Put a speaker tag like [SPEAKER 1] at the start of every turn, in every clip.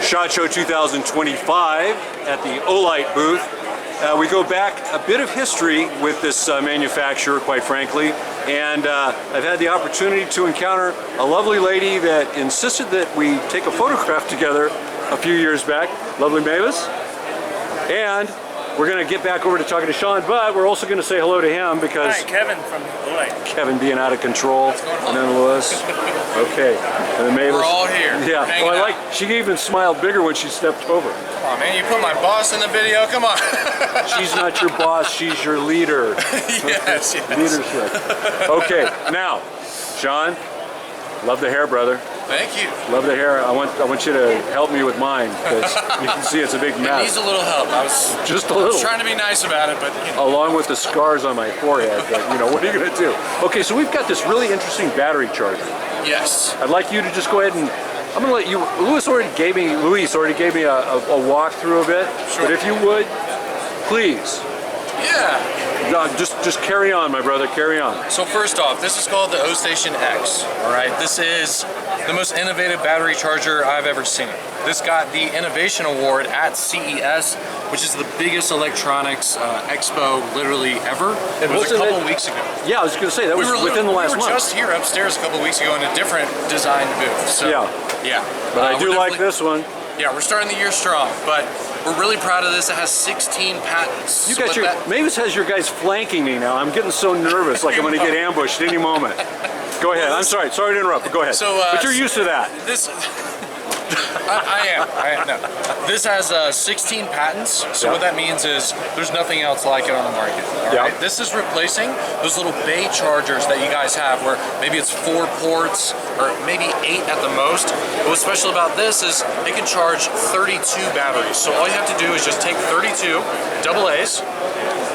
[SPEAKER 1] SHOT Show 2025 at the Olight booth. We go back a bit of history with this manufacturer, quite frankly, and I've had the opportunity to encounter a lovely lady that insisted that we take a photograph together a few years back. Lovely Mavis. And we're going to get back over to talking to Sean, but we're also going to say hello to him because...
[SPEAKER 2] Hi, Kevin from Olight.
[SPEAKER 1] Kevin being out of control. And then Lewis. Okay. And then Mavis.
[SPEAKER 2] We're all here.
[SPEAKER 1] Yeah. Well, I like, she even smiled bigger when she stepped over.
[SPEAKER 2] Come on, man. You put my boss in the video. Come on.
[SPEAKER 1] She's not your boss. She's your leader.
[SPEAKER 2] Yes, yes.
[SPEAKER 1] Leadership. Okay. Now, Sean, love the hair, brother.
[SPEAKER 2] Thank you.
[SPEAKER 1] Love the hair. I want you to help me with mine because you can see it's a big mess.
[SPEAKER 2] It needs a little help. I was
[SPEAKER 1] just a little. I was
[SPEAKER 2] trying to be nice about it, but you know.
[SPEAKER 1] Along with the scars on my forehead, but you know, what are you going to do? Okay, so we've got this really interesting battery charger.
[SPEAKER 2] Yes.
[SPEAKER 1] I'd like you to just go ahead and I'm going to let you. Luis already gave me a walkthrough of it. Sure. But if you would, please.
[SPEAKER 2] Yeah.
[SPEAKER 1] No, just carry on, my brother, carry on.
[SPEAKER 2] So first off, this is called the O-Station X, all right? This is the most innovative battery charger I've ever seen. This got the Innovation Award at CES, which is the biggest electronics expo literally ever. It was a couple weeks ago.
[SPEAKER 1] Yeah, I was going to say, that was within the last month.
[SPEAKER 2] We were just here upstairs a couple weeks ago in a different designed booth. So, yeah.
[SPEAKER 1] But I do like this one.
[SPEAKER 2] Yeah, we're starting the year strong, but we're really proud of this. It has 16 patents.
[SPEAKER 1] You got Mavis has your guys flanking me now. I'm getting so nervous, like I'm going to get ambushed any moment. Go ahead. I'm sorry to interrupt, but go ahead. So, but you're used to that.
[SPEAKER 2] This, I am. No. This has 16 patents. So what that means is there's nothing else like it on the market. All right? This is replacing those little bay chargers that you guys have, where maybe it's 4 ports or maybe 8 at the most. But what's special about this is it can charge 32 batteries. So all you have to do is just take 32 AA's.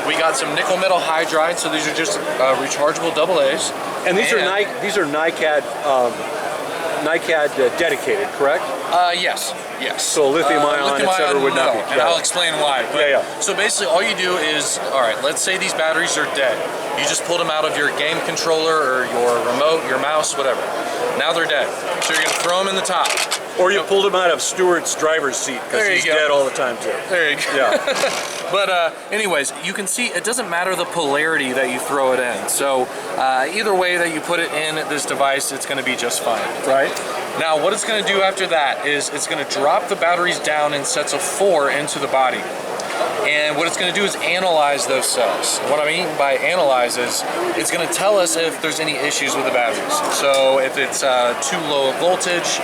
[SPEAKER 2] We got some nickel metal hydride, so these are just rechargeable AA's.
[SPEAKER 1] And these are NiCad dedicated, correct?
[SPEAKER 2] Yes.
[SPEAKER 1] So lithium ion, etc. would not be.
[SPEAKER 2] And I'll explain why. But, so basically all you do is, all right, let's say these batteries are dead. You just pulled them out of your game controller or your remote, your mouse, whatever. Now they're dead. So you're going to throw them in the top.
[SPEAKER 1] Or you pulled them out of Stuart's driver's seat because he's dead all the time too.
[SPEAKER 2] There you go. Yeah. But anyways, you can see it doesn't matter the polarity that you throw it in. So either way that you put it in this device, it's going to be just fine.
[SPEAKER 1] Right.
[SPEAKER 2] Now what it's going to do after that is it's going to drop the batteries down in sets of 4 into the body. And what it's going to do is analyze those cells. What I mean by analyze is it's going to tell us if there's any issues with the batteries. So if it's too low voltage,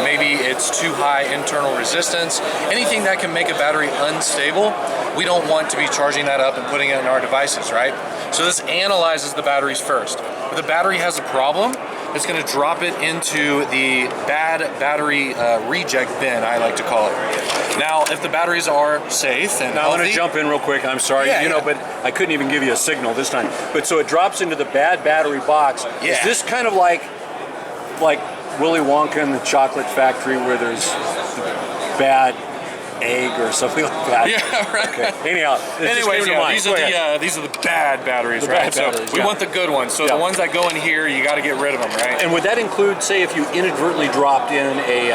[SPEAKER 2] maybe it's too high internal resistance, anything that can make a battery unstable, we don't want to be charging that up and putting it in our devices, right? So this analyzes the batteries first. If the battery has a problem, it's going to drop it into the bad battery reject bin, I like to call it. Now, if the batteries are safe and
[SPEAKER 1] now, I'm going to jump in real quick. I'm sorry, but I couldn't even give you a signal this time. But so it drops into the bad battery box.
[SPEAKER 2] Yeah.
[SPEAKER 1] Is this kind of like Willy Wonka in the Chocolate Factory, where there's bad egg or something like that?
[SPEAKER 2] Yeah, right.
[SPEAKER 1] Okay. Anyhow,
[SPEAKER 2] these are the bad batteries, right? So we want the good ones. So the ones that go in here, you got to get rid of them, right?
[SPEAKER 1] And would that include, say, if you inadvertently dropped in a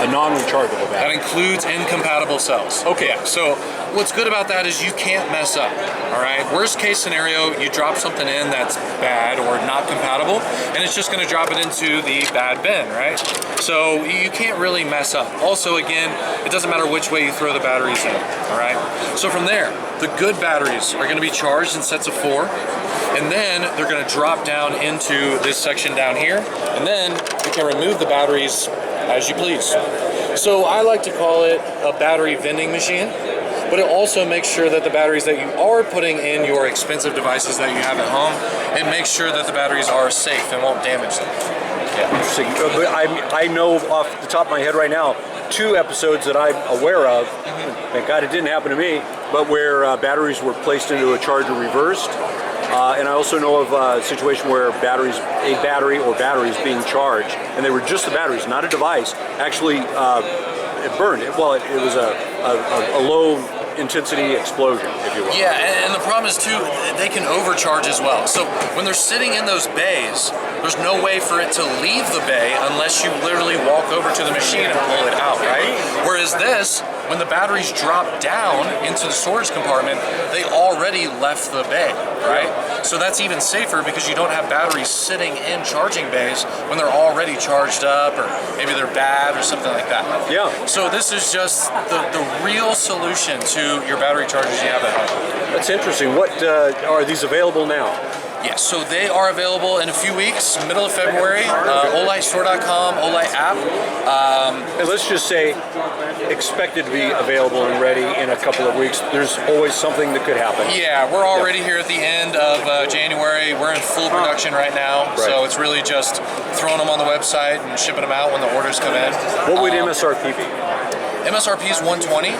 [SPEAKER 1] non-rechargeable battery?
[SPEAKER 2] That includes incompatible cells.
[SPEAKER 1] Okay.
[SPEAKER 2] Yeah. So what's good about that is you can't mess up. All right. Worst case scenario, you drop something in that's bad or not compatible, and it's just going to drop it into the bad bin, right? So you can't really mess up. Also, again, it doesn't matter which way you throw the batteries in. All right. So from there, the good batteries are going to be charged in sets of 4, and then they're going to drop down into this section down here, and then you can remove the batteries as you please. So I like to call it a battery vending machine, but it also makes sure that the batteries that you are putting in your expensive devices that you have at home, it makes sure that the batteries are safe and won't damage them.
[SPEAKER 1] Yeah. Interesting. But I know off the top of my head right now 2 episodes that I'm aware of, thank God it didn't happen to me, but where batteries were placed into a charger reversed. And I also know of a situation where a battery or batteries being charged, and they were just the batteries, not a device, actually it burned. It was a low intensity explosion, if you will.
[SPEAKER 2] Yeah, and the problem is too, they can overcharge as well. So when they're sitting in those bays, there's no way for it to leave the bay unless you literally walk over to the machine and pull it out, right? Whereas this, when the batteries drop down into the storage compartment, they already left the bay, right? So that's even safer because you don't have batteries sitting in charging bays when they're already charged up, or maybe they're bad or something like that.
[SPEAKER 1] Yeah.
[SPEAKER 2] So this is just the real solution to your battery chargers you have at home.
[SPEAKER 1] That's interesting. What are these available now?
[SPEAKER 2] Yes, so they are available in a few weeks, middle of February, olightstore.com, Olight app.
[SPEAKER 1] And let's just say expected to be available and ready in a couple of weeks. There's always something that could happen.
[SPEAKER 2] Yeah, we're already here at the end of January. We're in full production right now, so it's really just throwing them on the website and shipping them out when the orders come in.
[SPEAKER 1] What would MSRP be?
[SPEAKER 2] MSRP is $120,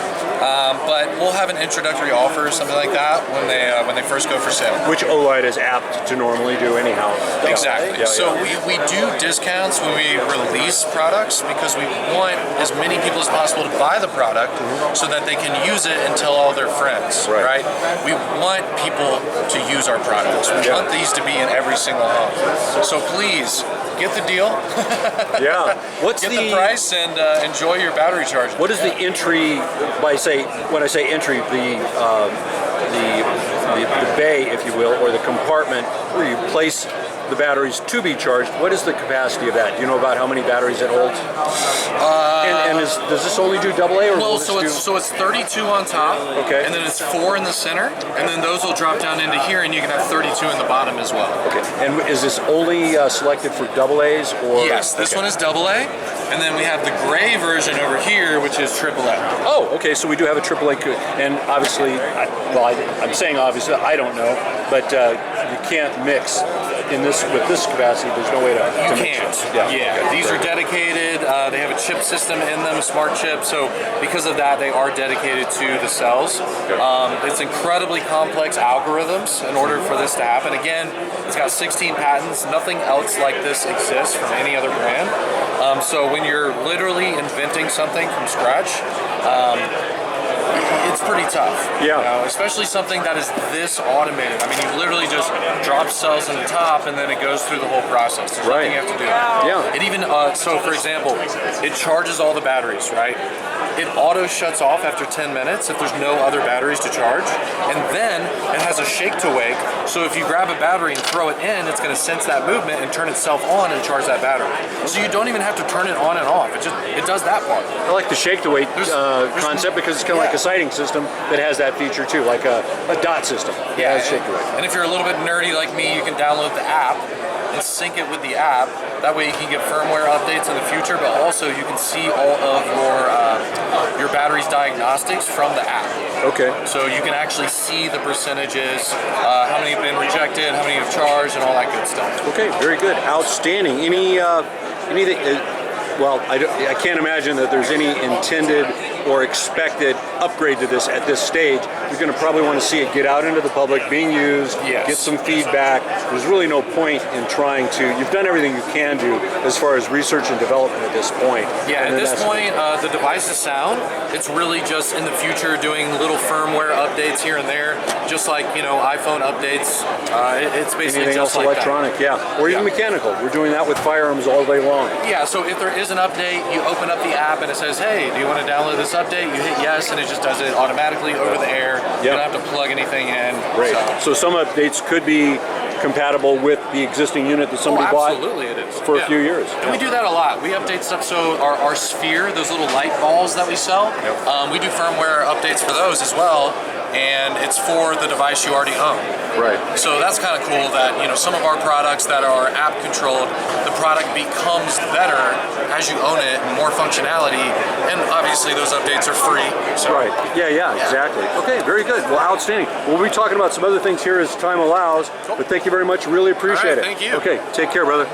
[SPEAKER 2] but we'll have an introductory offer or something like that when they first go for sale.
[SPEAKER 1] Which Olight is apt to normally do anyhow.
[SPEAKER 2] Exactly.
[SPEAKER 1] Yeah,
[SPEAKER 2] so we do discounts when we release products because we want as many people as possible to buy the product so that they can use it and tell all their friends, right? We want people to use our products. We want these to be in every single home. So please, get the deal.
[SPEAKER 1] Yeah.
[SPEAKER 2] Get the price and enjoy your battery charger.
[SPEAKER 1] What is the entry? When I say entry, the bay, if you will, or the compartment where you place the batteries to be charged. What is the capacity of that? Do you know about how many batteries it holds? Does this only do AA or?
[SPEAKER 2] Well, so it's 32 on top,
[SPEAKER 1] okay,
[SPEAKER 2] and then it's 4 in the center, and then those will drop down into here, and you can have 32 in the bottom as well.
[SPEAKER 1] Okay, and is this only selected for AA's or?
[SPEAKER 2] Yes, this one is AA, and then we have the gray version over here, which is AAA.
[SPEAKER 1] Oh, okay, so we do have a AAA, and obviously, I'm saying obviously, I don't know, but you can't mix with this capacity. There's no way to
[SPEAKER 2] You can't. Yeah. These are dedicated. They have a chip system in them, a smart chip. So because of that, they are dedicated to the cells. It's incredibly complex algorithms in order for this to happen. Again, it's got 16 patents. Nothing else like this exists from any other brand. So when you're literally inventing something from scratch, it's pretty tough.
[SPEAKER 1] Yeah.
[SPEAKER 2] You know, especially something that is this automated. I mean, you literally just drop cells in the top and then it goes through the whole process. There's nothing you have to do.
[SPEAKER 1] Yeah.
[SPEAKER 2] It even, so for example, it charges all the batteries, right? It auto shuts off after 10 minutes if there's no other batteries to charge. And then it has a shake to wake. So if you grab a battery and throw it in, it's going to sense that movement and turn itself on and charge that battery. So you don't even have to turn it on and off. It does that part.
[SPEAKER 1] I like the shake to wake concept because it's kind of like a sighting system that has that feature too, like a dot system.
[SPEAKER 2] Yeah,
[SPEAKER 1] shake to wake.
[SPEAKER 2] And if you're a little bit nerdy like me, you can download the app and sync it with the app. That way you can get firmware updates in the future, but also you can see all of your battery's diagnostics from the app.
[SPEAKER 1] Okay.
[SPEAKER 2] So you can actually see the percentages, how many have been rejected, how many have charged, and all that good stuff.
[SPEAKER 1] Okay, very good. Outstanding. Anything? Well, I can't imagine that there's any intended or expected upgrade to this at this stage. You're going to probably want to see it get out into the public, being used, get some feedback. There's really no point in trying to. You've done everything you can do as far as research and development at this point.
[SPEAKER 2] Yeah, at this point, the device is sound. It's really just in the future doing little firmware updates here and there, just like iPhone updates. It's basically
[SPEAKER 1] anything
[SPEAKER 2] just
[SPEAKER 1] else
[SPEAKER 2] like
[SPEAKER 1] electronic, or even mechanical. We're doing that with firearms all day long.
[SPEAKER 2] Yeah, so if there is an update, you open up the app and it says, hey, do you want to download this update? You hit yes, and it just does it automatically over the air. You don't have to plug anything in.
[SPEAKER 1] Great. So some updates could be compatible with the existing unit that somebody bought.
[SPEAKER 2] Absolutely it is.
[SPEAKER 1] For a few years.
[SPEAKER 2] And we do that a lot. We update stuff. So our Sphere, those little light balls that we sell, we do firmware updates for those as well. And it's for the device you already own.
[SPEAKER 1] Right.
[SPEAKER 2] So that's kind of cool that some of our products that are app controlled, the product becomes better as you own it, and more functionality, and obviously those updates are free. So.
[SPEAKER 1] Right. Yeah, exactly. Okay, very good. Well, outstanding. We'll be talking about some other things here as time allows, but thank you very much. Really appreciate it.
[SPEAKER 2] Thank you.
[SPEAKER 1] Okay, take care, brother.